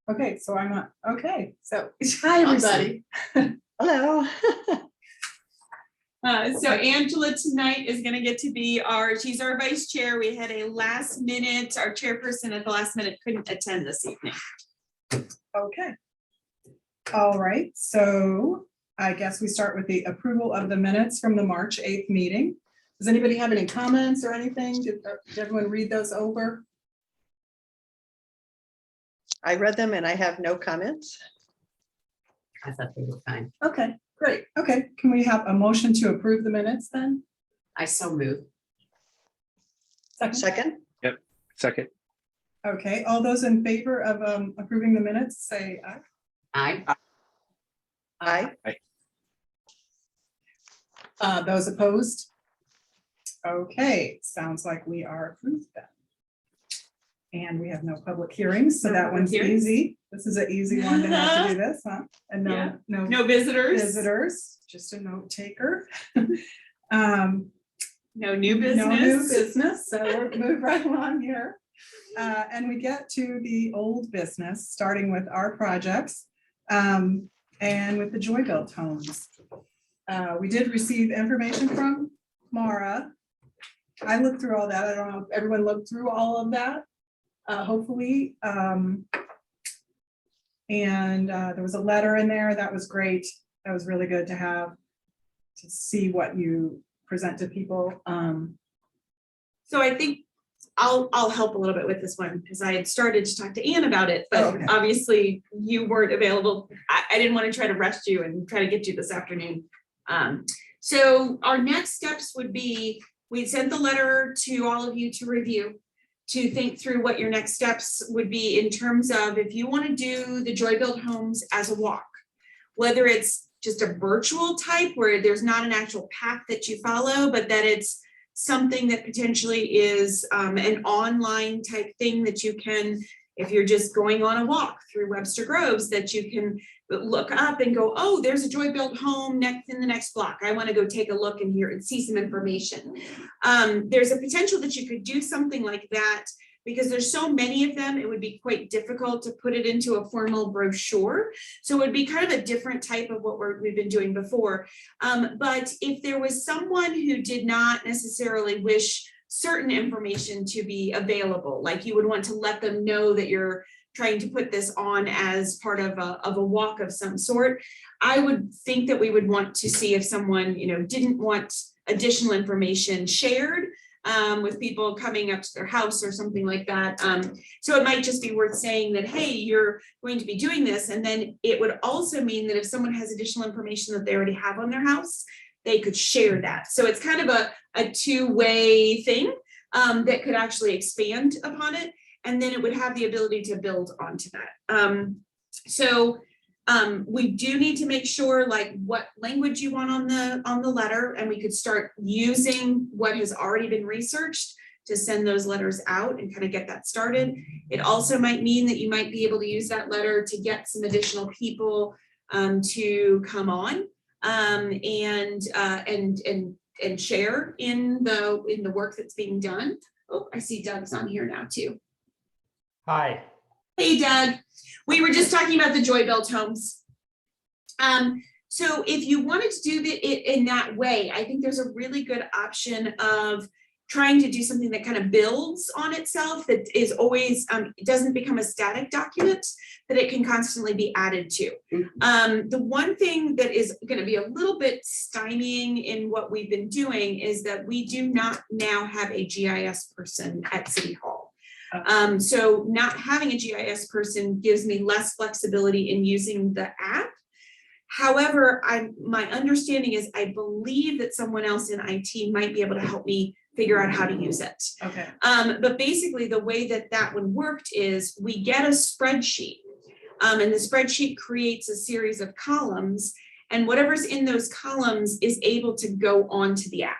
Okay, so I'm not, okay, so. Hi, everybody. Hello. So Angela tonight is gonna get to be she's our vice chair. We had a last minute, our chairperson at the last minute couldn't attend this evening. Okay. All right, so I guess we start with the approval of the minutes from the March 8th meeting. Does anybody have any comments or anything? Did everyone read those over? I read them and I have no comments. I thought they were fine. Okay, great. Okay, can we have a motion to approve the minutes then? I so move. Second. Second, Second, Okay, all those in favor of approving the minutes, say aye. Aye. aye. Those opposed? Okay, sounds like we are approved then. And we have no public hearings, so No that public one's hearings. easy. This is an easy one to have to do this, huh? And Yeah. no No visitors, visitors, just a note taker. no new No new business. business, so we'll move right along here. And we get to the old business, starting with our projects, and with the Joy Built homes. We did receive information from Mara. I looked through all that. I don't know if everyone looked through all of that, hopefully. And there was a letter in there that was great. That was really good to have, to see what you present to people. So I think I'll help a little bit with this one because I had started to talk to Ann about it, but Okay. obviously you weren't available. I didn't want to try to rush you and try to get you this afternoon. So our next steps would be, we sent the letter to all of you to review, to think through what your next steps would be in terms of if you want to do the Joy Built homes as a walk, whether it's just a virtual type where there's not an actual path that you follow, but that it's something that potentially is an online type thing that you can, if you're just going on a walk through Webster Groves, that you can look up and go, oh, there's a Joy Built home in the next block. I want to go take a look in here and see some information. There's a potential that you could do something like that because there's so many of them, it would be quite difficult to put it into a formal brochure. So it would be kind of a different type of what we've been doing before. But if there was someone who did not necessarily wish certain information to be available, like you would want to let them know that you're trying to put this on as part of a walk of some sort, I would think that we would want to see if someone, didn't want additional information shared with people coming up to their house or something like that. So it might just be worth saying that, hey, you're going to be doing this. And then it would also mean that if someone has additional information that they already have on their house, they could share that. So it's kind of a two-way thing that could actually expand upon it. And then it would have the ability to build onto that. We do need to make sure like what language you want on the letter, and we could start using what has already been researched to send those letters out and kind of get that started. It also might mean that you might be able to use that letter to get some additional people to come on and share in the work that's being done. Oh, I see Doug's on here now too. Hi. Hey, Doug. We were just talking about the Joy Built homes. So if you wanted to do it in that way, I think there's a really good option of trying to do something that kind of builds on itself, that is always, it doesn't become a static document, that it can constantly be added to. The one thing that is going to be a little bit stymieing in what we've been doing is that we do not now have a GIS person at City Hall. So not having a GIS person gives me less flexibility in using the app. However, my understanding is I believe that someone else in IT might be able to help me figure out how to use it. Okay. But basically the way that one worked is we get a spreadsheet and the spreadsheet creates a series of columns, and whatever's in those columns is able to go onto the app.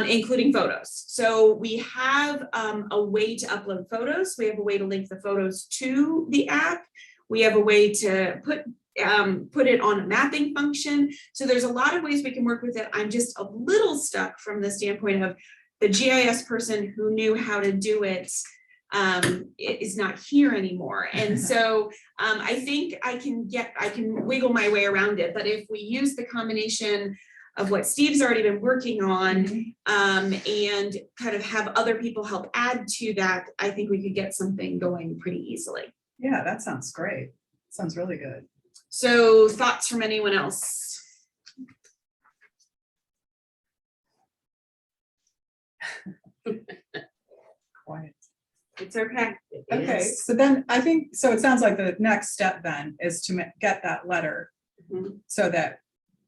Including photos. So we have a way to upload photos. We have a way to link the photos to the app. We have a way to put it on a mapping function. So there's a lot of ways we can work with it. I'm just a little stuck from the standpoint of the GIS person who knew how to do it is not here anymore. And so I think I can wiggle my way around it, but if we use the combination of what Steve's already been working on, and kind of have other people help add to that, I think we could get something going pretty easily. Yeah, that sounds great. Sounds really good. So thoughts from anyone else? Quiet. It's okay. It Okay, is. so then I think, so it sounds like the next step then is to get that letter Mhm. so that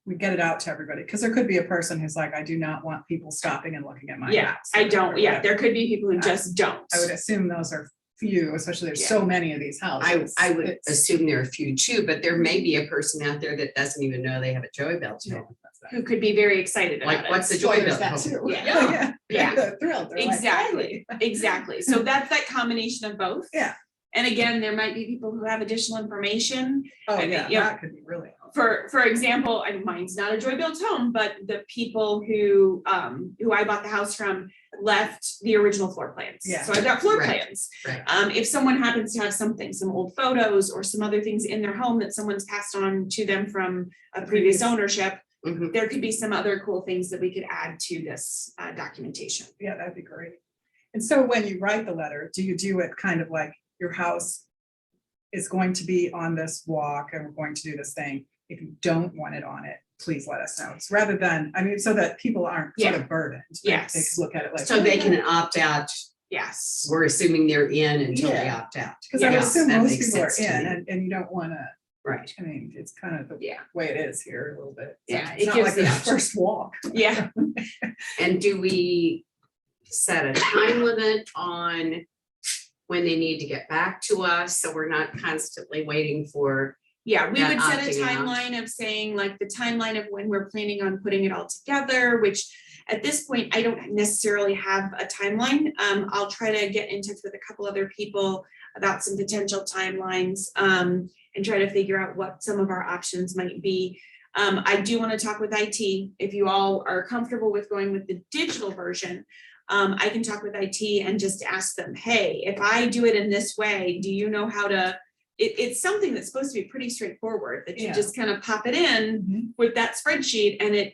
we get it out to everybody, because there could be a person who's like, I do not want people stopping and looking at my Yeah, house. I or don't, yeah, whatever. there could be people who just don't. I would assume those are few, especially there's so many of these houses. I would It's- assume there are a few too, but there may be a person out there that doesn't even know they have a Joy Belt Yeah, home. that's that. Who could be very excited about Like, it. what's the Well, Joy there's Belt that home? too. Yeah. Yeah. They're thrilled. They're like, Exactly, "Hey." exactly. So that's that combination of both. Yeah. And again, there might be people who have additional information. Oh, I mean, yeah, yeah. that could be really helpful. For example, and mine's not a Joy Built home, but the people who I bought the house from left the original floor plans. Yeah. So I've got floor Right. plans. Right. If someone happens to have something, some old photos or some other things in their home that someone's passed on to them from a previous ownership, Mhm. there could be some other cool things that we could add to this documentation. Yeah, that'd be great. And so when you write the letter, do you do it kind of like your house is going to be on this walk and we're going to do this thing? If you don't want it on it, please let us know. It's rather than, I mean, so that people aren't sort of burdened. They Yes. could look at it like. So they can opt out. Yes. We're assuming they're in until they Yeah. opt out. Because I would Yes, assume that most makes people are sense to in me. and you don't want to, Right. I mean, it's kind of the Yeah. way it is here a little bit. Yeah, It's it not gives like the the option. first walk. Yeah. And do we set a time limit on when they need to get back to us? So we're not constantly waiting for, Yeah, we that would set a opting out. timeline of saying like the timeline of when we're planning on putting it all together, which at this point, I don't necessarily have a timeline. I'll try to get in touch with a couple other people about some potential timelines, and try to figure out what some of our options might be. I do want to talk with IT. If you all are comfortable with going with the digital version, I can talk with IT and just ask them, hey, if I do it in this way, do you know how to? It's something that's supposed to be pretty straightforward, that you Yeah. just kind of pop it in Mhm. with that spreadsheet and it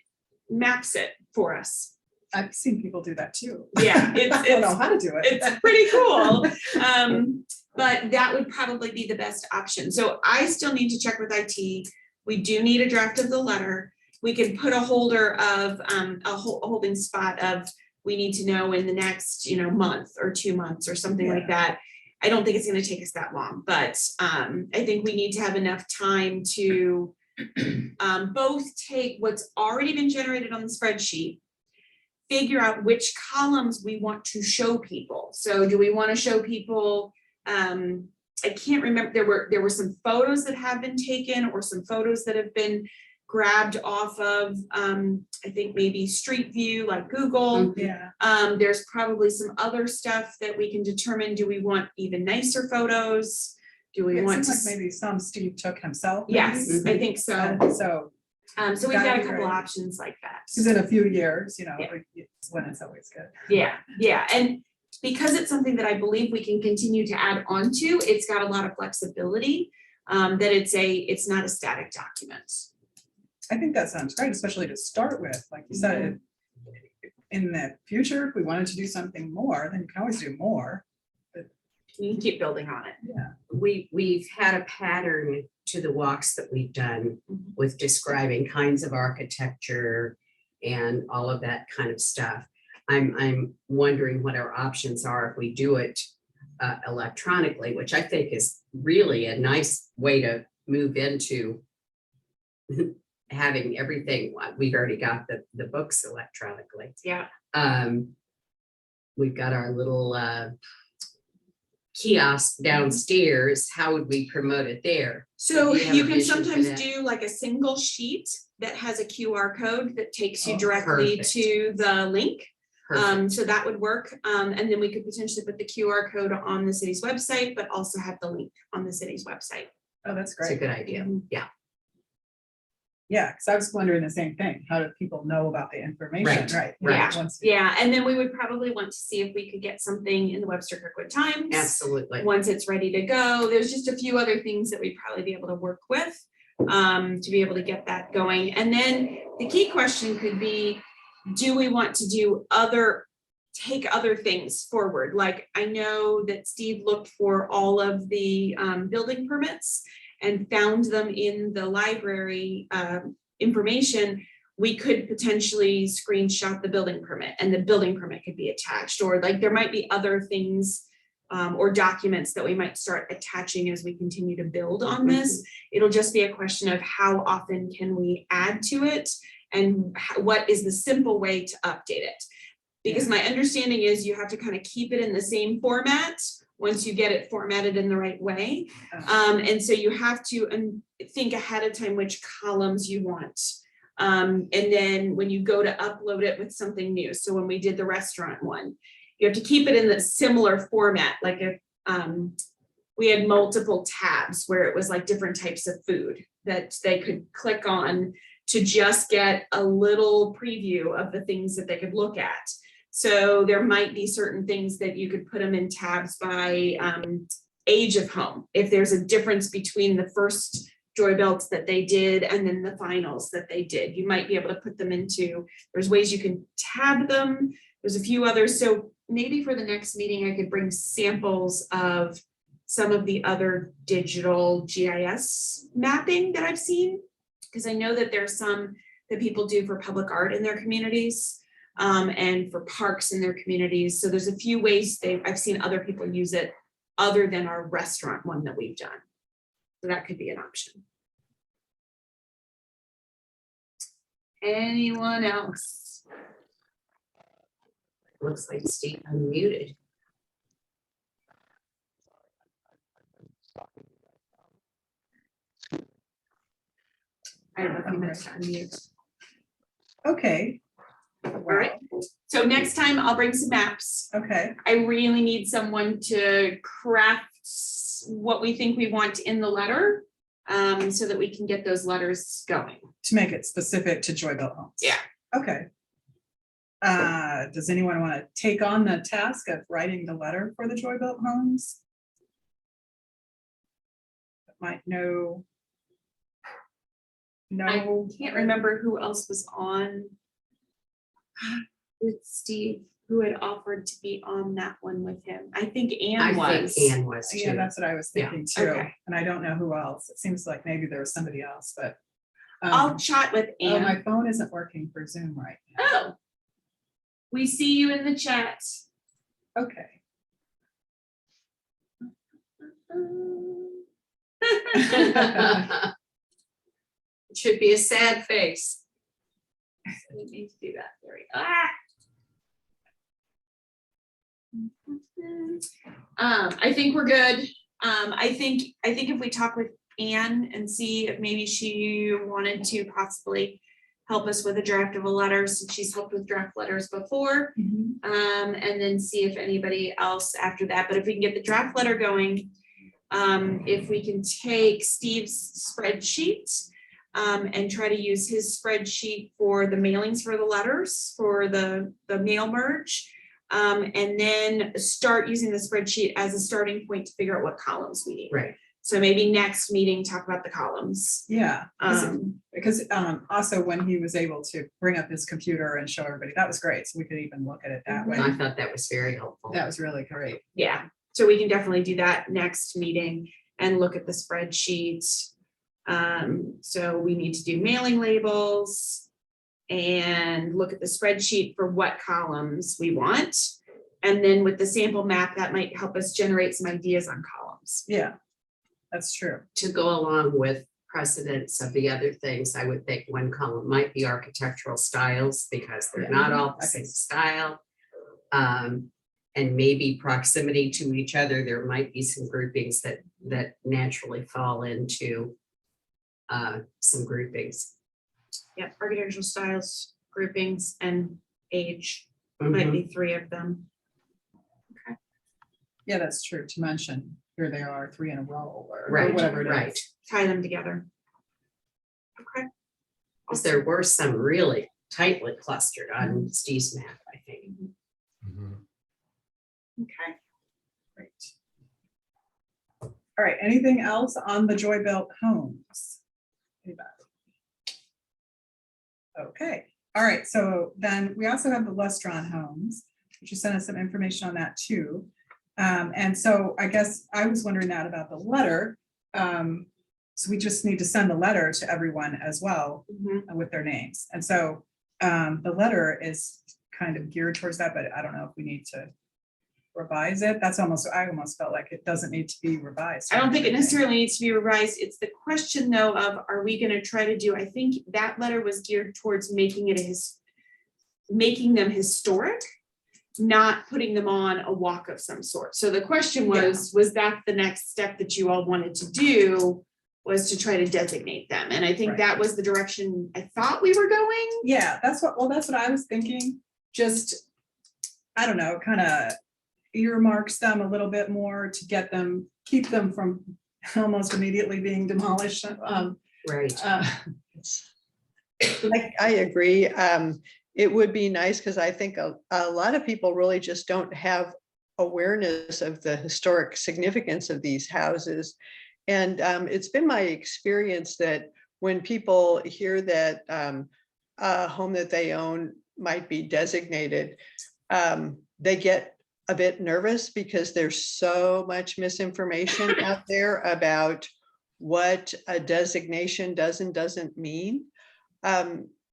maps it for us. I've seen people do that too. Yeah, I don't know how to do it. It's pretty cool. But that would probably be the best option. So I still need to check with IT. We do need a draft of the letter. We can put a holder of, a holding spot of, we need to know in the next, month or 2 months or something like that. I don't think it's gonna take us that long, but I think we need to have enough time to both take what's already been generated on the spreadsheet, figure out which columns we want to show people. So do we want to show people, I can't remember, there were some photos that have been taken or some photos that have been grabbed off of, I think maybe Street View, like Google. Yeah, There's probably some other stuff that we can determine, do we want even nicer photos? Do we it want seems to? like maybe some Steve took himself. maybe. Yes, I think so. So, So we've got that'd a be couple great. options like that. because in a few years, Yeah. it's when it's always good. Yeah, yeah, and because it's something that I believe we can continue to add on to, it's got a lot of flexibility. That it's not a static document. I think that sounds great, especially to start with, like you said. In the future, if we wanted to do something more, then you can always do more. You can keep building on it. Yeah. we've had a pattern to the walks that we've done Mhm. with describing kinds of architecture and all of that kind of stuff. I'm wondering what our options are if we do it electronically, which I think is really a nice way to move into having everything. We've already got the books electronically. Yeah. We've got our little kiosk downstairs. How would we promote it there? So Do you have you a can vision for sometimes that? do like a single sheet that has a QR code that takes you Oh, directly perfect. to the link. Perfect. So that would work. And then we could potentially put the QR code on the city's website, but also have the link on the city's website. Oh, that's It's a great. good idea. Yeah. Yeah, because I was wondering the same thing. How do people know about the information, Right, right? right. Once- Yeah, and then we would probably want to see if we could get something in the Webster Kirkwood Times. Absolutely. Once it's ready to go. There's just a few other things that we'd probably be able to work with to be able to get that going. And then the key question could be, do we want to do take other things forward? Like, I know that Steve looked for all of the building permits and found them in the library information. We could potentially screenshot the building permit and the building permit could be attached, or like there might be other things or documents that we might start attaching as we continue to build on this. It'll just be a question of how often can we add to it and what is the simple way to update it. Because my understanding is you have to kind of keep it in the same format once you get it formatted in the right way. And so you have to think ahead of time which columns you want. And then when you go to upload it with something new, so when we did the restaurant one, you have to keep it in the similar format. Like if we had multiple tabs where it was like different types of food that they could click on to just get a little preview of the things that they could look at. So there might be certain things that you could put them in tabs by age of home. If there's a difference between the first Joy Belts that they did and then the finals that they did, you might be able to put them into, there's ways you can tab them. There's a few others. So maybe for the next meeting, I could bring samples of some of the other digital GIS mapping that I've seen. Because I know that there's some that people do for public art in their communities and for parks in their communities. So there's a few ways I've seen other people use it other than our restaurant one that we've done. So that could be an option. Anyone else? Looks like Steve unmuted. I have a few minutes to unmute. Okay. All right. So next time I'll bring some maps. Okay, I really need someone to craft what we think we want in the letter so that we can get those letters going. to make it specific to Joy Belt Homes. Yeah. Okay. Does anyone want to take on the task of writing the letter for the Joy Belt Homes? Might know. I No. can't remember who else was on with Steve, who had offered to be on that one with him. I think Ann I was. think Ann was Yeah, too. that's what I was Yeah, thinking too. okay. And I don't know who else. It seems like maybe there was somebody else, but. I'll chat with Oh, my Ann. phone isn't working for Zoom right now. Oh. We see you in the chat. Okay. It should be a sad face. We need to do that. There we go. I think we're good. I think if we talk with Anne and see if maybe she wanted to possibly help us with a draft of a letter, since she's helped with draft letters before. Mhm. And then see if anybody else after that, but if we can get the draft letter going, if we can take Steve's spreadsheet and try to use his spreadsheet for the mailings for the letters, for the mail merge, and then start using the spreadsheet as a starting point to figure out what columns we need. Right. So maybe next meeting, talk about the columns. Yeah, Um, because also when he was able to bring up his computer and show everybody, that was great. So we could even look at it that way. I thought that was very helpful. That was really great. yeah, so we can definitely do that next meeting and look at the spreadsheet. So we need to do mailing labels and look at the spreadsheet for what columns we want. And then with the sample map, that might help us generate some ideas on columns. Yeah, that's true. To go along with precedents of the other things, I would think one column might be architectural styles, because they're not all the same style. And maybe proximity to each other, there might be some groupings that naturally fall into some groupings. Yeah, architectural styles, groupings, and age might be three of them. Yeah, that's true to mention. Here they are, 3 in a row or Right, whatever it is. right. Tie them together. Okay. Because there were some really tightly clustered on Steve's map, I think. Okay. Great. All right, anything else on the Joy Built homes? Anybody? Okay, all right, so then we also have the Lestron homes, which you sent us some information on that too. And so I guess I was wondering that about the letter. So we just need to send the letter to everyone as well with their names. And so the letter is kind of geared towards that, but I don't know if we need to revise it. That's almost, I almost felt like it doesn't need to be revised. I don't think it necessarily needs to be revised. It's the question though of, are we gonna try to do, I think that letter was geared towards making it making them historic, not putting them on a walk of some sort. So the question was that the next step that you all wanted to do was to try to designate them? And I think Right. that was the direction I thought we were going. Yeah, that's what I was thinking. Just, I don't know, kind of earmarks them a little bit more to get them, keep them from almost immediately being demolished. Right. I agree. It would be nice because I think a lot of people really just don't have awareness of the historic significance of these houses. And it's been my experience that when people hear that a home that they own might be designated, they get a bit nervous because there's so much misinformation out there about what a designation does and doesn't mean.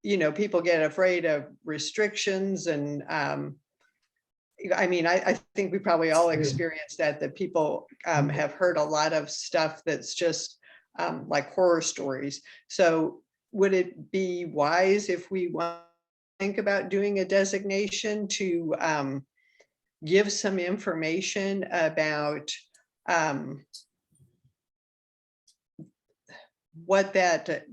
You know, people get afraid of restrictions and I mean, I think we probably all experienced that people have heard a lot of stuff that's just like horror stories. So would it be wise if we want to think about doing a designation to give some information about what that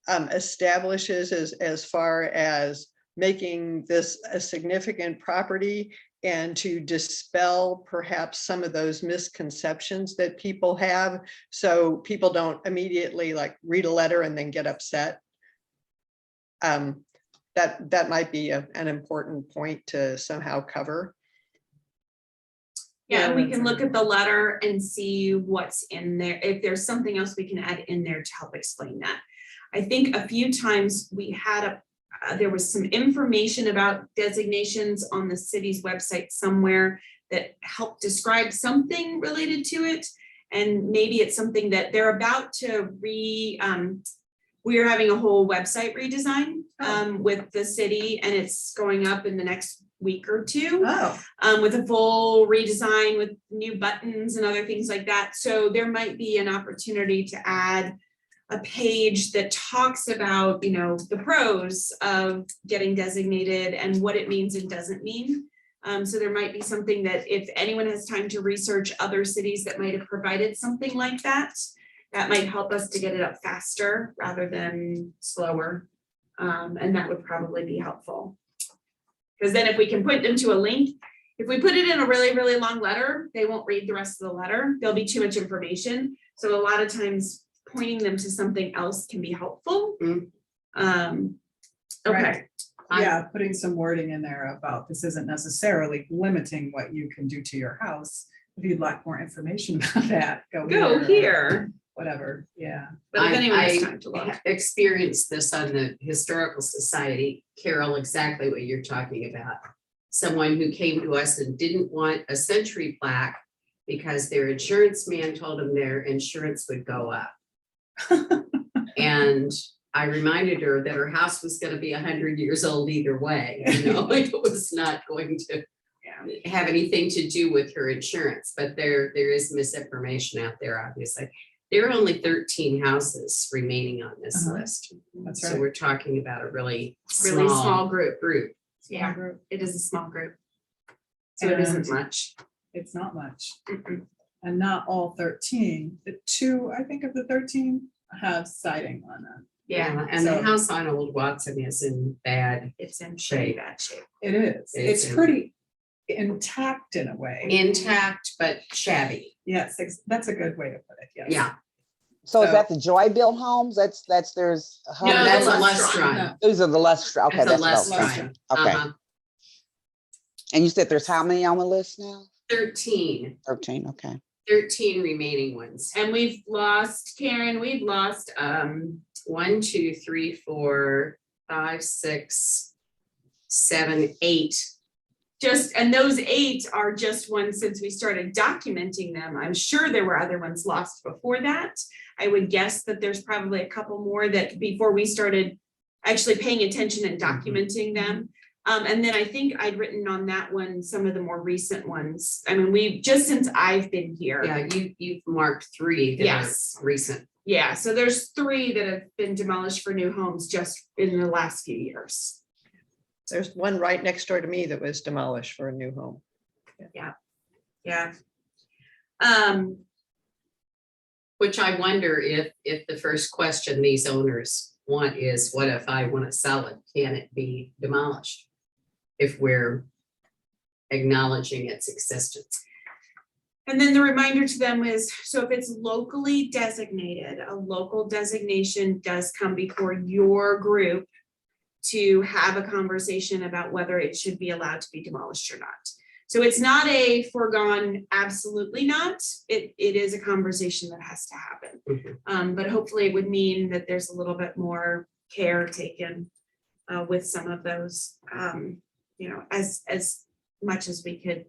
establishes as far as making this a significant property and to dispel perhaps some of those misconceptions that people have, so people don't immediately like read a letter and then get upset. That might be an important point to somehow cover. Yeah, and we can look at the letter and see what's in there, if there's something else we can add in there to help explain that. I think a few times we had there was some information about designations on the city's website somewhere that helped describe something related to it. And maybe it's something that they're about to we're having a whole website redesign with the city, and it's going up in the next week or two. With a full redesign with new buttons and other things like that. So there might be an opportunity to add a page that talks about, you know, the pros of getting designated and what it means and doesn't mean. So there might be something that if anyone has time to research other cities that might have provided something like that, that might help us to get it up faster rather than slower. And that would probably be helpful. Because then if we can point them to a link, if we put it in a really, really long letter, they won't read the rest of the letter. There'll be too much information. So a lot of times pointing them to something else can be helpful. Okay. Right. Yeah, putting some wording in there about this isn't necessarily limiting what you can do to your house. If you'd like more information about that, Go here. Whatever, yeah. But if anyone has I time to look. experienced this on the Historical Society, Carol, exactly what you're talking about. Someone who came to us and didn't want a century plaque because their insurance man told them their insurance would go up. And I reminded her that her house was going to be 100 years old either way. You know, it was not going to have anything to do with her insurance, but there is misinformation out there, obviously. There are only 13 houses remaining on this list. That's So right. we're talking about a really Small group. group. Yeah, Group. it is a small group. So it isn't much. It's not much. Mm-mm. And not all 13. The 2, I think of the 13 have siding on them. Yeah, And So- the house on Old Watson is in bad, it's in pretty bad shape. It is. It's It's pretty intact in a way. intact but shabby. Yes, that's a good way to put it, yes. Yeah. So is So- that the Joy Built Homes? There's. No, that's a Lust restaurant. Run. These are the less, okay, That's a that's what I was restaurant. thinking. Okay, Uh-huh. and you said there's how many on the list now? 13 Okay. remaining ones. And we've lost, Karen, we've lost, 1, 2, 3, 4, 5, 6, 7, 8. just, and those 8 are just ones since we started documenting them. I'm sure there were other ones lost before that. I would guess that there's probably a couple more that before we started actually paying attention and documenting them. And then I think I'd written on that one, some of the more recent ones. I mean, we've, just since I've been here. Yeah, you've marked 3 that Yes. are recent. Yeah, so there's 3 that have been demolished for new homes just in the last few years. There's one right next door to me that was demolished for a new home. Yeah. Which I wonder if the first question these owners want is, what if I want to sell it? Can it be demolished? If we're acknowledging its existence. And then the reminder to them is, so if it's locally designated, a local designation does come before your group to have a conversation about whether it should be allowed to be demolished or not. So it's not a foregone, absolutely not. It is a conversation that has to happen. Mhm. But hopefully it would mean that there's a little bit more care taken with some of those, as much as we could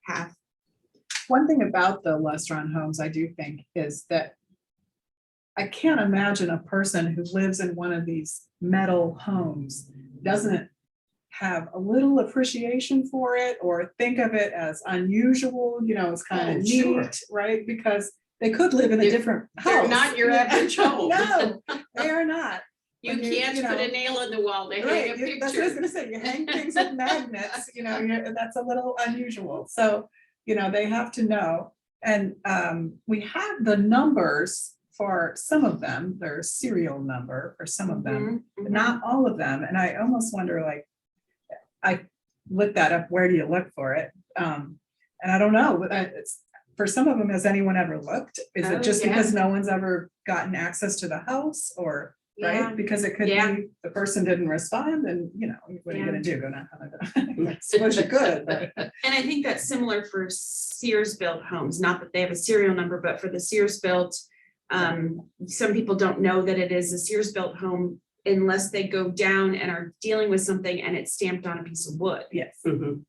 have. One thing about the Lestron homes, I do think, is that I can't imagine a person who lives in one of these metal homes doesn't have a little appreciation for it or think of it as unusual, it's kind Oh, of sure. neat, right? Because they could live in a They're- different they're house. not your average home. No, they are not. You When you- can't you put a know, nail in the wall to hang a Right, that's what I was picture. gonna say, you hang things with magnets, that's a little unusual, so, they have to know. And we have the numbers for some of them, their serial number for some of them, Mhm, but not all of them, and I almost wonder, like, I looked that up, where do you look for it? And I don't know, but it's, for some of them, has anyone ever looked? Is Oh, it just yeah. because no one's ever gotten access to the house, or? Yeah. Right, because it could Yeah. be the person didn't respond and, what are you Yeah. gonna do? Go knock on the door? I suppose you could, but And I think that's similar for Sears built homes, not that they have a serial number, but for the Sears built, some people don't know that it is a Sears built home unless they go down and are dealing with something and it's stamped on a piece of wood. yes, Mhm.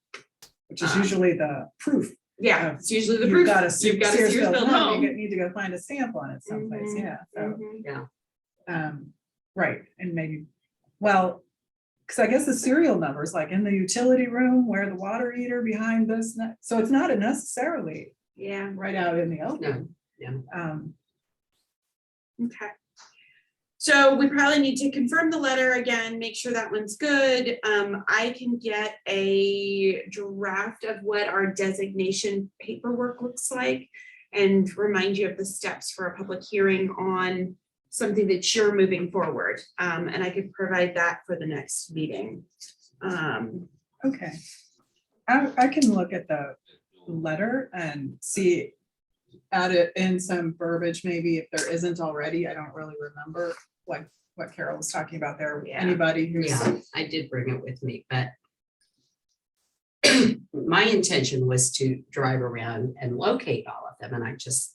which is usually the proof. Yeah, it's usually the You've proof. got a You've got a Sears Sears built home. You need to go find a stamp on it someplace, Mhm, yeah, so, mhm. right, and maybe, well, because I guess the serial number is like in the utility room where the water heater behind this, so it's not necessarily Yeah, right out in the open. No, okay. So we probably need to confirm the letter again, make sure that one's good. I can get a draft of what our designation paperwork looks like and remind you of the steps for a public hearing on something that you're moving forward. And I could provide that for the next meeting. Okay. I can look at the letter and see, add it in some verbiage, maybe if there isn't already. I don't really remember what Carol was talking about there. Yeah. Anybody who's, yeah, I did bring it with me, but my intention was to drive around and locate all of them, and I just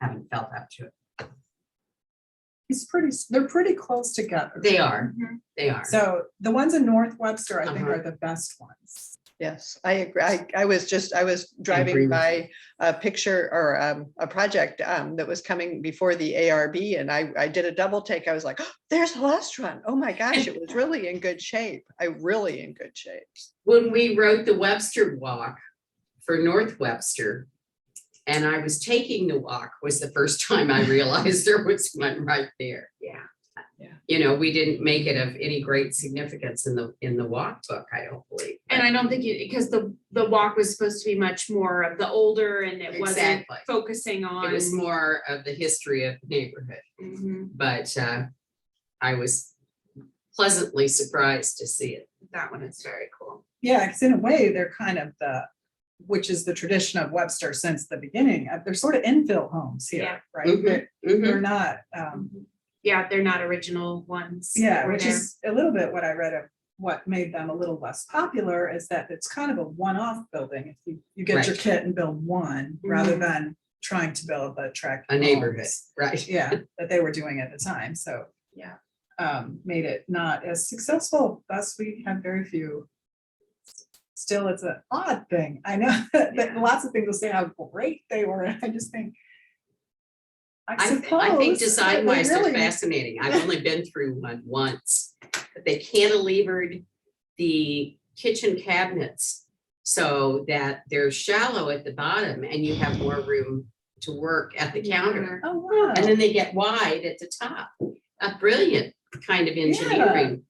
haven't felt up to it. they're pretty close together. They are, Mhm. they are. So the ones in North Webster, I think, Uh-huh. are the best ones. Yes, I agree. I was agree driving with by a picture or a project that was coming before the ARB, and I did a double take. I was like, oh, there's a restaurant. Oh my gosh, it was really in good shape. Really in good shape. When we wrote the Webster Walk for North Webster, and I was taking the walk, was the first time I realized there was one right there. Yeah. We didn't make it of any great significance in the walk book, I don't believe. And I don't think because the walk was supposed to be much more of the older and it wasn't Exactly. focusing on. It was more of the history of the neighborhood, Mhm, but I was pleasantly surprised to see it. that one is very cool. Yeah, because in a way, they're kind of the which is the tradition of Webster since the beginning. They're sort of infill homes Yeah. here, right? Mhm, They're mhm. not, Yeah, they're not original ones. that yeah, were which there. is a little bit what I read of what made them a little less popular is that it's kind of a one-off building. If you get your Right. kit and build one, rather Mhm. than trying to build the tract. A neighborhood, homes. right? Yeah, that they were doing at the time, so. Yeah. Made it not as successful, thus we had very few. Still, it's an odd thing, I know that Yeah. lots of people say how great they were, and I just think. I think suppose design that wise, they they're really- fascinating. I've only been through one once. But they cantilevered the kitchen cabinets so that they're shallow at the bottom and you have more room to work at the counter. Oh, wow. And then they get wide at the top. A brilliant kind of engineering.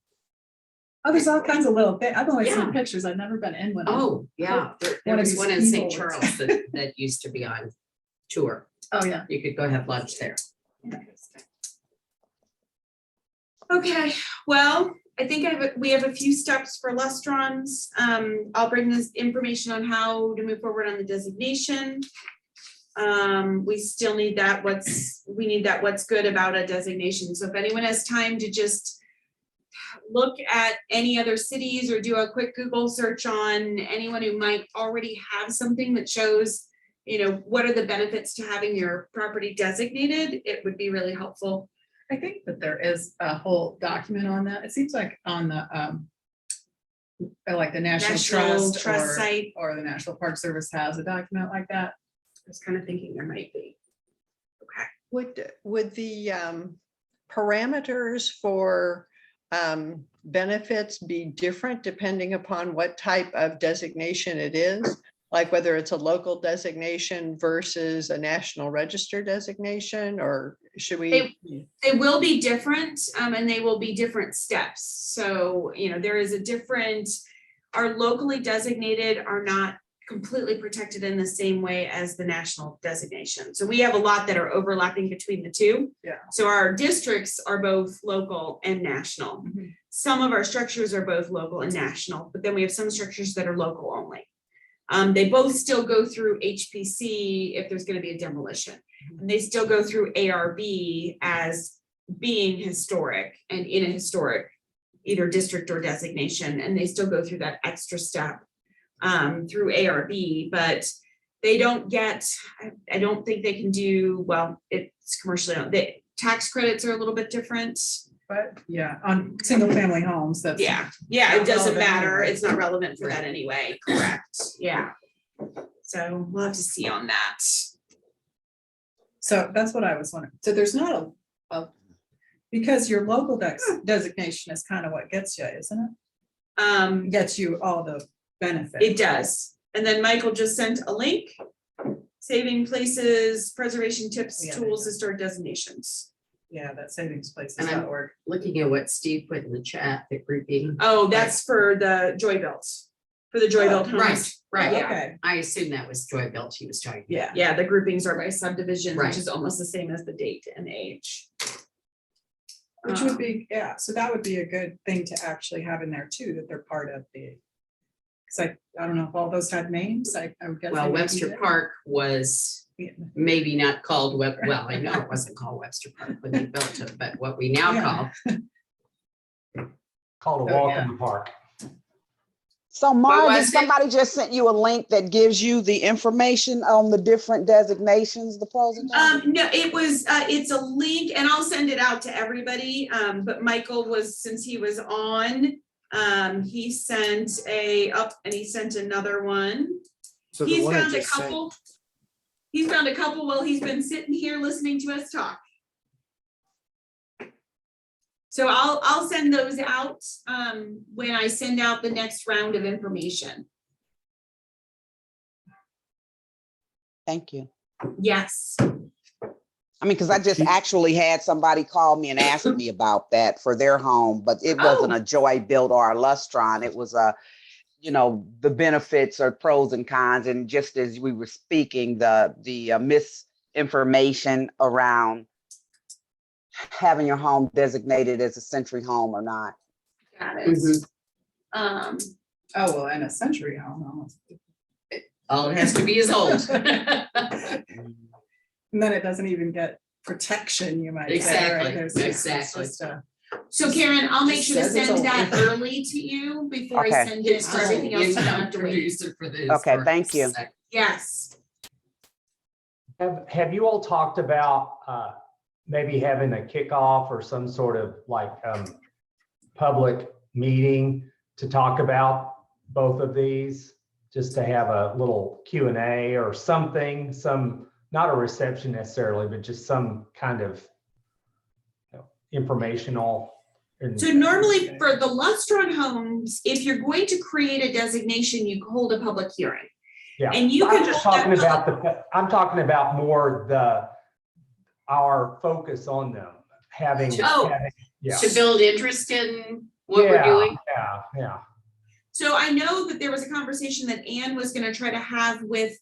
Oh, there's all kinds of little things. I've only Yeah. seen pictures. I've never been in one. Oh, yeah. There One of was these one in St. keyboards. Charles that used to be on tour. Oh, yeah. You could go have lunch there. Okay, well, I think we have a few steps for Lustrons. I'll bring this information on how to move forward on the designation. We still need that, we need that what's good about a designation. So if anyone has time to just look at any other cities or do a quick Google search on anyone who might already have something that shows, what are the benefits to having your property designated, it would be really helpful. I think that there is a whole document on that. It seems like on the, like the National National Trust Trust site. or the National Park Service has a document like that. I was kind of thinking there might be. Okay. Would the parameters for benefits be different depending upon what type of designation it is? Like whether it's a local designation versus a national register designation, or should we? They will be different, and they will be different steps. So, there is a different, our locally designated are not completely protected in the same way as the national designation. So we have a lot that are overlapping between the two. Yeah. So our districts are both local and national. Mhm. Some of our structures are both local and national, but then we have some structures that are local only. They both still go through HPC if there's going to be a demolition. And they still go through ARB as being historic and in a historic either district or designation. And they still go through that extra step through ARB, but they don't get, I don't think they can do, well, it's commercially owned. The tax credits are a little bit different. But yeah, on single family homes, that's. Yeah, it Not doesn't relevant matter. anyway. It's not relevant for that anyway, correct? Yeah. So we'll have to see on that. So that's what I was wondering. So there's not because your local designation is kind of what gets you, isn't it? Gets you all the benefits. It does. And then Michael just sent a link. Saving places, preservation tips, Yeah, tools, historic designations. Yeah, that savings And places.org. Looking at what Steve put in the chat, the grouping. Oh, that's for the Joy Built. For the Joy Built Right, homes. right. Yeah. Okay, I assume that was Joy Built he was talking. yeah. Yeah, the groupings are by subdivision, Right. which is almost the same as the date and age. Which would be, yeah, so that would be a good thing to actually have in there too, that they're part of the. Cause I don't know if all those had names, I would guess. Well, they maybe Webster did. Park was Yeah. maybe not called well, I know it wasn't called Webster Park when they built it, but what we now Yeah. call. Called a Oh, walk yeah. in the park. So Marvin, was it? somebody just sent you a link that gives you the information on the different designations, the pros and cons? No, it was, it's a link and I'll send it out to everybody. But Michael was, since he was on, he sent and he sent another one. So the He's one I found a just sent, couple. He's found a couple while he's been sitting here listening to us talk. So I'll send those out, when I send out the next round of information. Thank you. Yes. I mean, because I just actually had somebody call me and ask me about that for their home, but it wasn't Oh. a Joy Built or a Lustron. It was the benefits or pros and cons. And just as we were speaking, the misinformation around having your home designated as a century home or not. Got it. Mhm. Um, Oh, well, in a century home, almost. All it has to be is old. And then it doesn't even get protection, you might say, right? Exactly, There's just- it's exactly. just a- So Karen, I'll make sure to Says it's send old. that early to you before I Okay. send it for everything else. You don't have to wait. Producer for this. Okay, thank you. Yes, Have you all talked about maybe having a kickoff or some sort of like public meeting to talk about both of these? Just to have a little Q&A or something, not a reception necessarily, but just some kind of informational. so normally for the Lustron homes, if you're going to create a designation, you hold a public hearing. Yeah, And you can I'm just hold that talking about I'm talking about more our focus on them, having, Oh. yeah. To build interest in what we're Yeah, doing. Yeah. So I know that there was a conversation that Anne was gonna try to have with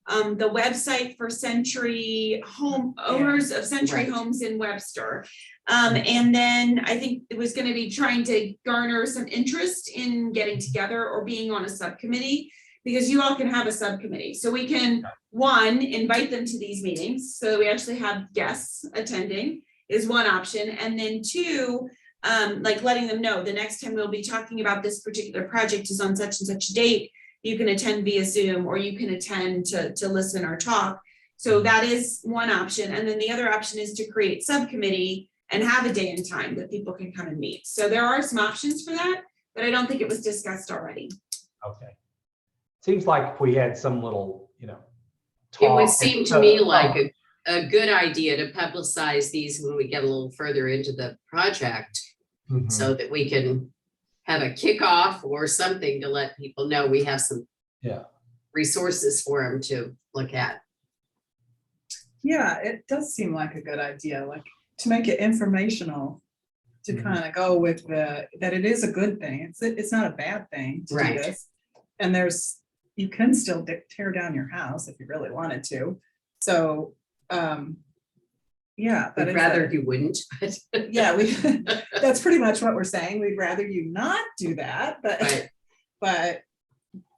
the website for Century Home, owners of Century Right. Homes in Webster. And then I think it was gonna be trying to garner some interest in getting together or being on a subcommittee. Because you all can have a subcommittee, so we can, one, invite them to these meetings, so we actually have guests attending is one option, and then two, like letting them know, the next time we'll be talking about this particular project is on such and such date. You can attend via Zoom, or you can attend to listen or talk. So that is one option, and then the other option is to create subcommittee and have a day and time that people can come and meet. So there are some options for that, but I don't think it was discussed already. Okay. Seems like if we had some little, It talk. would seem to me like a good idea to publicize these when we get a little further into the project, Mhm. so that we can have a kickoff or something to let people know we have some Yeah. resources for them to look at. Yeah, it does seem like a good idea, like to make it informational, to Mhm. kind of go with that it is a good thing. It's not a bad thing to do Right. this. And you can still tear down your house if you really wanted to. So, yeah. I'd it's rather you wouldn't, but. Yeah, that's pretty much what we're saying. We'd rather you not do that, Right. but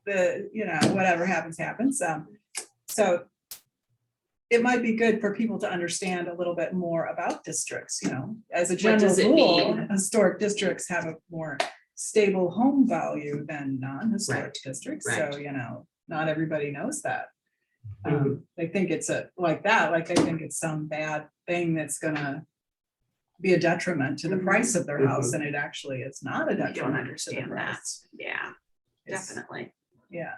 whatever happens, happens. So it might be good for people to understand a little bit more about districts, as a general does it rule, mean? historic districts have a more stable home value than non-historic Right, districts. right. So, not everybody knows that. Mhm. They think it's like they think it's some bad thing that's gonna be a detriment to the Mhm. price of their house, and it actually is not a I don't detriment to the understand that. price. Yeah, It's- definitely. Yeah.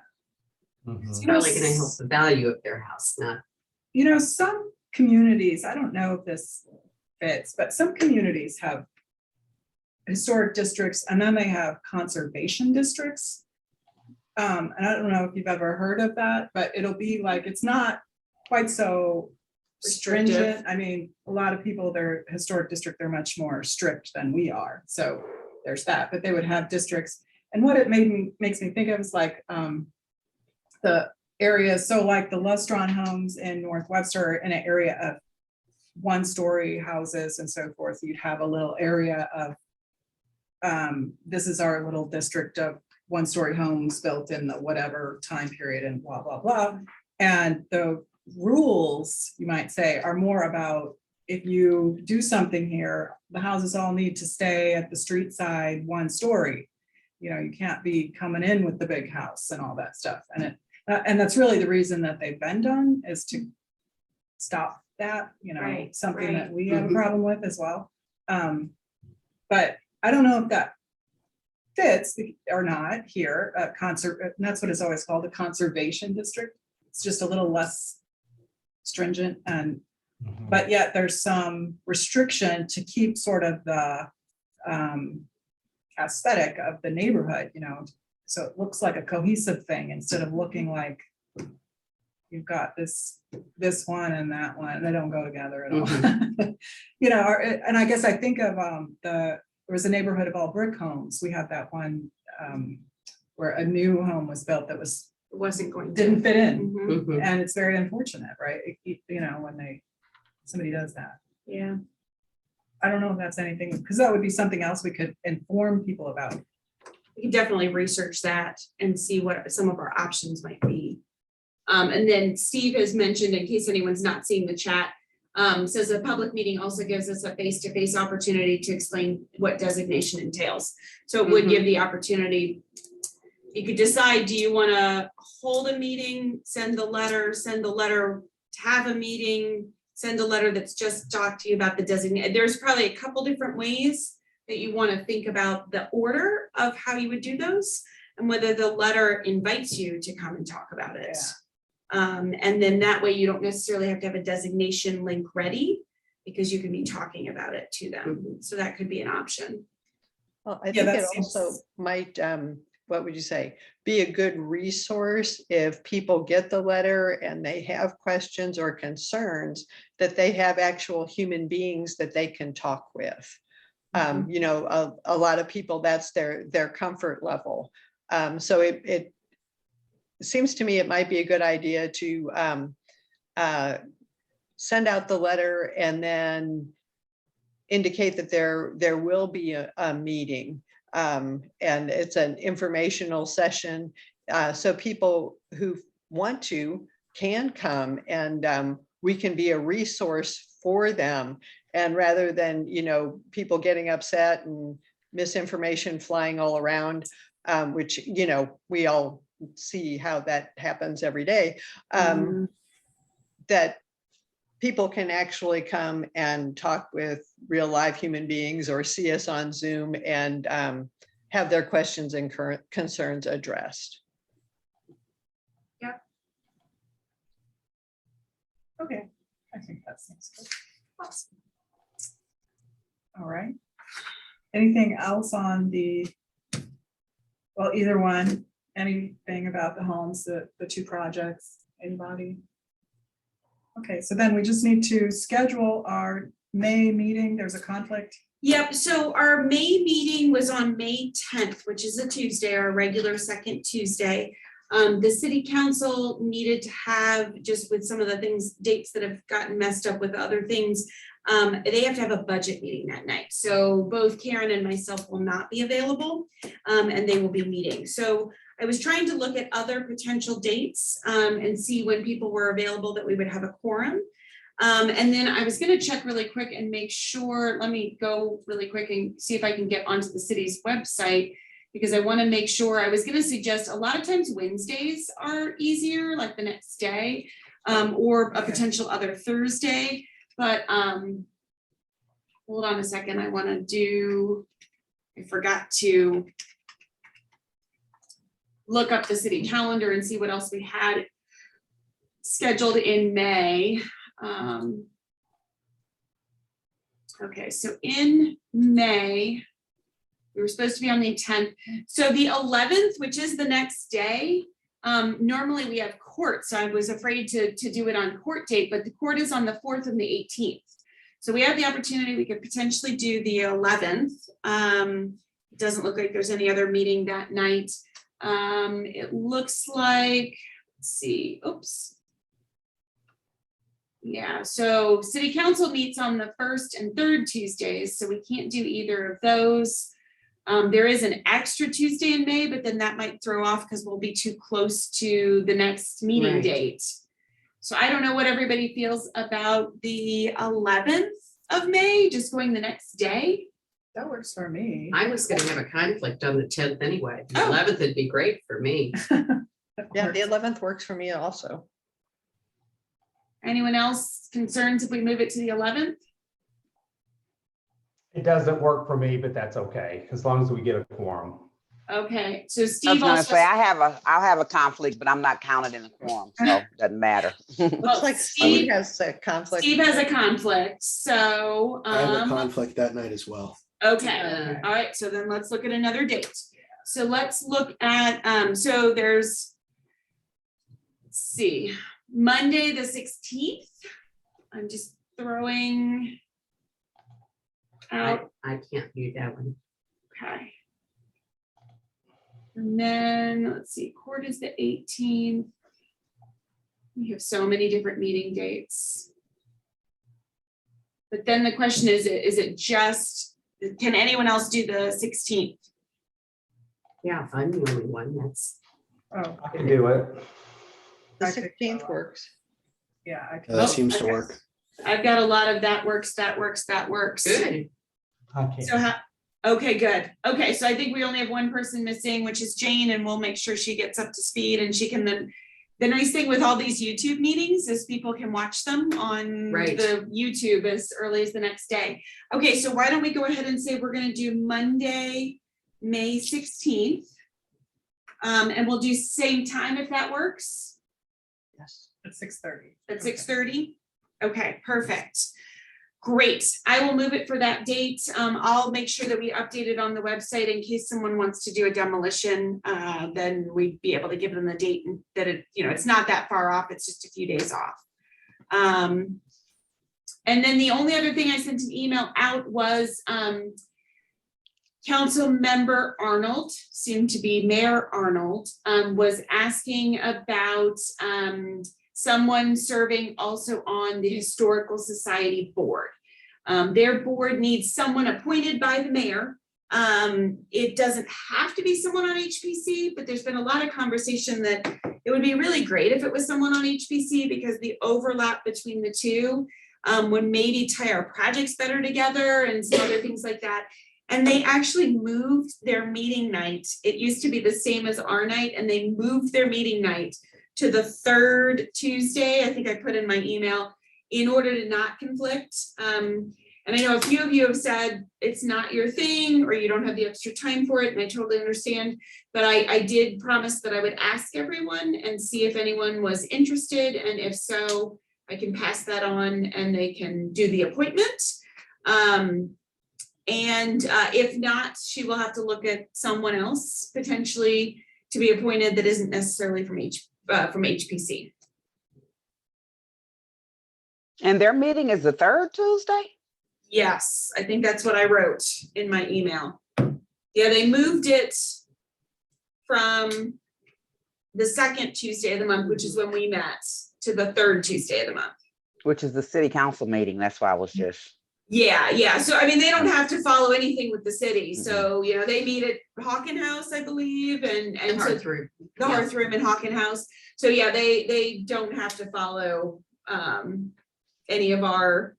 Mhm. It's probably gonna help the value of their house, not. Some communities, I don't know if this fits, but some communities have historic districts and then they have conservation districts. And I don't know if you've ever heard of that, but it'll be like, it's not quite so Restrictive. stringent. I mean, a lot of people, their historic district, they're much more strict than we are. So there's that, but they would have districts. And what it makes me think of is like the area, so like the Lustron homes in North Webster, in an area of one-story houses and so forth, you'd have a little area of this is our little district of one-story homes built in the whatever time period and blah, blah, blah. And the rules, you might say, are more about if you do something here, the houses all need to stay at the street side, one story. You can't be coming in with the big house and all that stuff. And that's really the reason that they've been done, is to stop that, Right, something that right. we have a Mhm. problem with as well. But I don't know if that fits or not here, and that's what it's always called, a conservation district. It's just a little less stringent, Mhm. but yet there's some restriction to keep sort of the aesthetic of the neighborhood, so it looks like a cohesive thing instead of looking like you've got this one and that one, they don't go together at all. And I guess I think of there was a neighborhood of all brick homes. We had that one where a new home was built that It wasn't going to. didn't fit in. Mhm. Mhm. And it's very unfortunate, right? When somebody does that. Yeah, I don't know if that's anything, because that would be something else we could inform people about. we could definitely research that and see what some of our options might be. And then Steve has mentioned, in case anyone's not seeing the chat, says a public meeting also gives us a face-to-face opportunity to explain what designation entails. So it would give the opportunity, you could decide, do you want to hold a meeting, send the letter, to have a meeting, send a letter that's just talked to you about the designation. There's probably a couple different ways that you want to think about the order of how you would do those and whether the letter invites you to come and talk about it. And then that way you don't necessarily have to have a designation link ready because you can be talking about it to them. So that could be an option. Well, I Yeah, think that it also seems- might, what would you say, be a good resource if people get the letter and they have questions or concerns, that they have actual human beings that they can talk with. You know, a lot of people, that's their comfort level. So it seems to me it might be a good idea to send out the letter and then indicate that there will be a meeting. And it's an informational session. So people who want to can come, and we can be a resource for them. And rather than, you know, people getting upset and misinformation flying all around, which, you know, we all see how that happens every day, that people can actually come and talk with real live human beings or see us on Zoom and have their questions and current concerns addressed. Okay, I think that seems good. Awesome. All right. Anything else on the, well, either one, anything about the homes, the two projects, anybody? Okay, so then we just need to schedule our May meeting. There's a conflict. Yep, so our May meeting was on May 10th, which is a Tuesday, our regular second Tuesday. The city council needed to have, just with some of the things, dates that have gotten messed up with other things, they have to have a budget meeting that night. So both Karen and myself will not be available, and they will be meeting. So I was trying to look at other potential dates and see when people were available that we would have a quorum. And then I was gonna check really quick and make sure, let me go really quick and see if I can get onto the city's website, because I wanna make sure, I was gonna suggest, a lot of times Wednesdays are easier, like the next day, or a potential other Thursday, but hold on a second, I wanna do, I forgot to look up the city calendar and see what else we had scheduled in May. Okay, so in May, we were supposed to be on the 10th. So the 11th, which is the next day, normally we have court. So I was afraid to do it on court date, but the court is on the 4th and the 18th. So we have the opportunity, we could potentially do the 11th. It doesn't look like there's any other meeting that night. It looks like, let's see, oops. Yeah, so city council meets on the 1st and 3rd Tuesdays, so we can't do either of those. There is an extra Tuesday in May, but then that might throw off because we'll be too close to the next meeting Right. date. So I don't know what everybody feels about the 11th of May, just going the next day. That works for me. I was gonna have a conflict on the 10th anyway. The Oh. 11th would be great for me. That Yeah, the works. 11th works for me also. Anyone else concerns if we move it to the 11th? It doesn't work for me, but that's okay, as long as we get a quorum. Okay, so I was Steve gonna also. say, I'll have a conflict, but I'm not counted in the quorum, so doesn't matter. Well, Looks like Steve has a conflict. Steve has a conflict, so, I have a conflict that night as well. okay, all right, so then let's look at another date. So let's look at, so there's, let's see, Monday, the 16th. I'm just throwing out, I can't do that one. okay. And then, let's see, court is the 18th. We have so many different meeting dates. But then the question is it just, can anyone else do the 16th? Yeah, if I'm the only one, that's, Oh, I can do it. The I think 16th so. works. Yeah. I can- That seems to okay. work. I've got a lot of that works. Good. Okay. So okay, good. Okay, so I think we only have one person missing, which is Jane, and we'll make sure she gets up to speed and she can then. The nice thing with all these YouTube meetings is people can watch them on Right. the YouTube as early as the next day. Okay, so why don't we go ahead and say we're gonna do Monday, May 16th. And we'll do same time if that works, Yes. At 6:30. at 6:30. Okay, perfect. Great. I will move it for that date. I'll make sure that we update it on the website in case someone wants to do a demolition. Then we'd be able to give them the date and that it's not that far off. It's just a few days off. And then the only other thing I sent an email out was, Council Member Arnold, soon to be Mayor Arnold, was asking about, someone serving also on the Historical Society Board. Their board needs someone appointed by the mayor. It doesn't have to be someone on HPC, but there's been a lot of conversation that it would be really great if it was someone on HPC because the overlap between the two would maybe tie our projects better together and some other things like that. And they actually moved their meeting night. It used to be the same as our night, and they moved their meeting night to the third Tuesday, I think I put in my email, in order to not conflict. And I know a few of you have said it's not your thing or you don't have the extra time for it, and I totally understand. But I did promise that I would ask everyone and see if anyone was interested, and if so, I can pass that on and they can do the appointment. If not, she will have to look at someone else potentially to be appointed that isn't necessarily from HPC. And their meeting is the third Tuesday? Yes, I think that's what I wrote in my email. Yeah, they moved it from the second Tuesday of the month, which is when we met, to the third Tuesday of the month. Which is the city council meeting. That's why I was just, Yeah. So I mean, they don't have to follow anything with the city. So, they meet at Hawken House, I believe, and so Hard through. the Hearth Room in Hawken House. So yeah, they don't have to follow any of our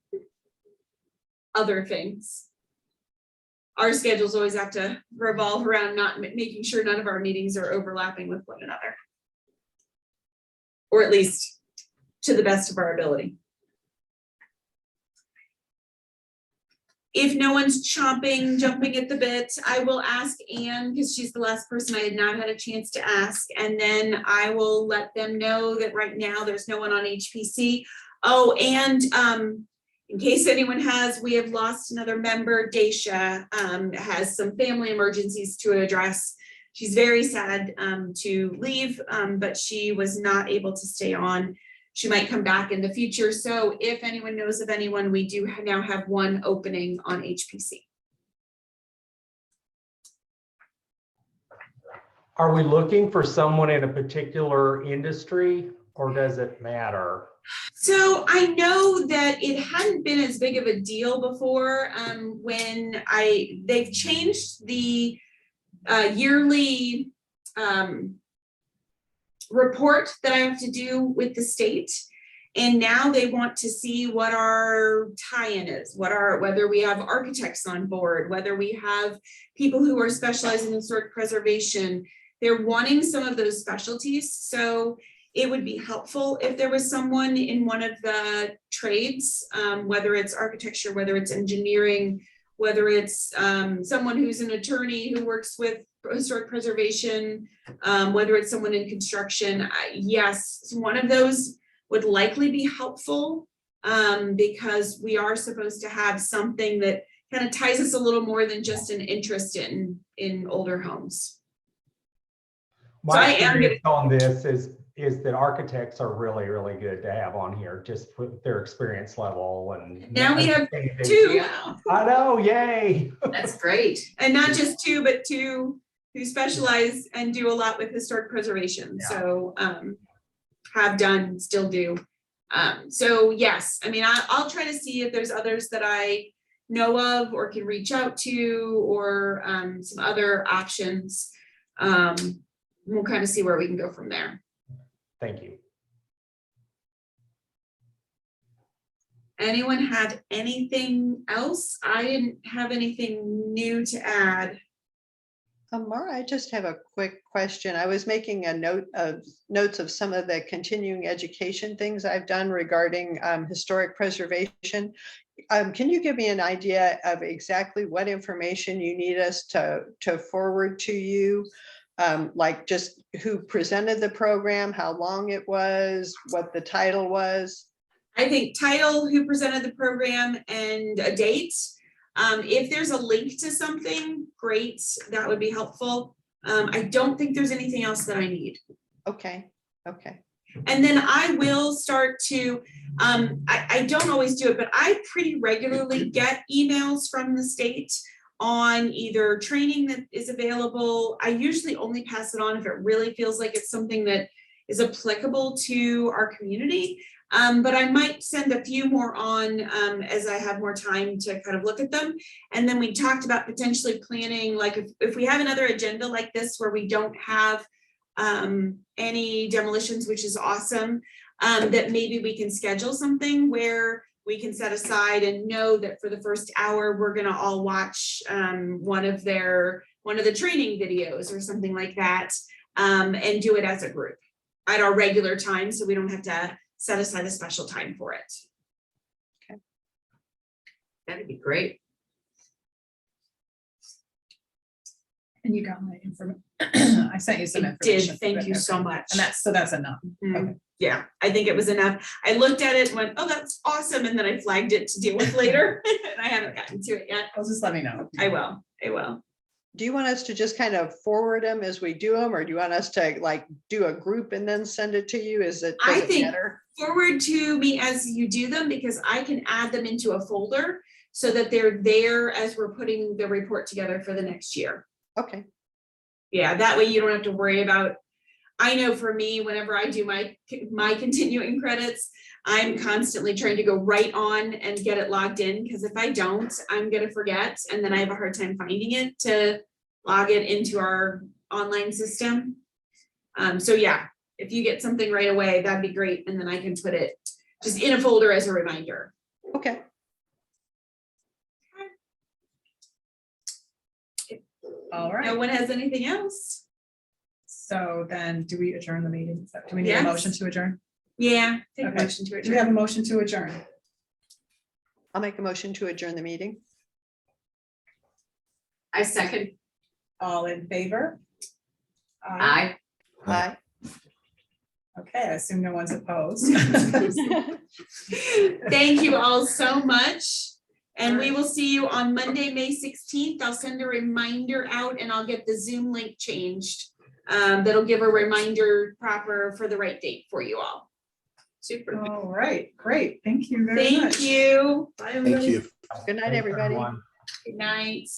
other things. Our schedules always have to revolve around not making sure none of our meetings are overlapping with one another. Or at least to the best of our ability. If no one's jumping at the bit, I will ask Anne, because she's the last person I had not had a chance to ask, and then I will let them know that right now there's no one on HPC. Oh, and in case anyone we have lost another member. Daisha has some family emergencies to address. She's very sad to leave, but she was not able to stay on. She might come back in the future. So if anyone knows of anyone, we do now have one opening on HPC. Are we looking for someone in a particular industry or does it matter? So I know that it hadn't been as big of a deal before when they've changed the yearly report that I have to do with the state. And now they want to see what our tie-in is, whether we have architects on board, whether we have people who are specializing in historic preservation. They're wanting some of those specialties. So it would be helpful if there was someone in one of the trades, whether it's architecture, whether it's engineering, whether it's someone who's an attorney who works with historic preservation, whether it's someone in construction. Yes, one of those would likely be helpful because we are supposed to have something that kind of ties us a little more than just an interest in older homes. So I My am experience on this is that architects are really, really good to have on here, just with their experience level and. Now we have two. Yeah, I know, yay. that's great. And not just two, but two who specialize and do a lot with historic preservation. Yeah. So have done, still do. So yes, I mean, I'll try to see if there's others that I know of or can reach out to, or some other options. We'll kind of see where we can go from there. Thank you. Anyone had anything else? I didn't have anything new to add. Mara, I just have a quick question. I was making a notes of some of the continuing education things I've done regarding historic preservation. Can you give me an idea of exactly what information you need us to forward to you? Like just who presented the program, how long it was, what the title was? I think title, who presented the program, and a date. If there's a link to something, great, that would be helpful. I don't think there's anything else that I need. Okay, okay. And then I will start to, I don't always do it, but I pretty regularly get emails from the state on either training that is available. I usually only pass it on if it really feels like it's something that is applicable to our community. But I might send a few more on as I have more time to kind of look at them. And then we talked about potentially planning, like if we have another agenda like this where we don't have any demolitions, which is awesome, that maybe we can schedule something where we can set aside and know that for the first hour, we're gonna all watch one of the training videos or something like that, and do it as a group at our regular time, so we don't have to set aside a special time for it. That'd be great. And you got my information. I sent you some It information. did, thank you so Okay. much. And that's enough. Okay. Yeah, I think it was enough. I looked at it and went, oh, that's awesome, and then I flagged it to deal with later, and I haven't gotten to it yet. I'll just let me know. I will. Do you want us to just kind of forward them as we do them, or do you want us to like do a group and then send it to you? Does I it think- matter? Forward to me as you do them, because I can add them into a folder so that they're there as we're putting the report together for the next year. Okay, Yeah, that way you don't have to worry about, I know for me, whenever I do my continuing credits, I'm constantly trying to go right on and get it logged in, because if I don't, I'm gonna forget, and then I have a hard time finding it to log it into our online system. So yeah, if you get something right away, that'd be great, and then I can put it just in a folder as a reminder. okay. All No right. one has anything else? So then do we adjourn the meeting? Do we need a Yes. motion to adjourn? Yeah, take a Okay. motion to Do we have a adjourn. motion to adjourn? I'll make a motion to adjourn the meeting. I second. All in favor? I. Aye. Okay, I assume no one's opposed. Thank you all so much. And we will see you on Monday, May 16th. I'll send a reminder out and I'll get the Zoom link changed. That'll give a reminder proper for the right date for you all. Super. All right, great. Thank you very much. Thank you. Bye, Thank everybody. you. Good night, Thanks, everybody. everyone. Good night.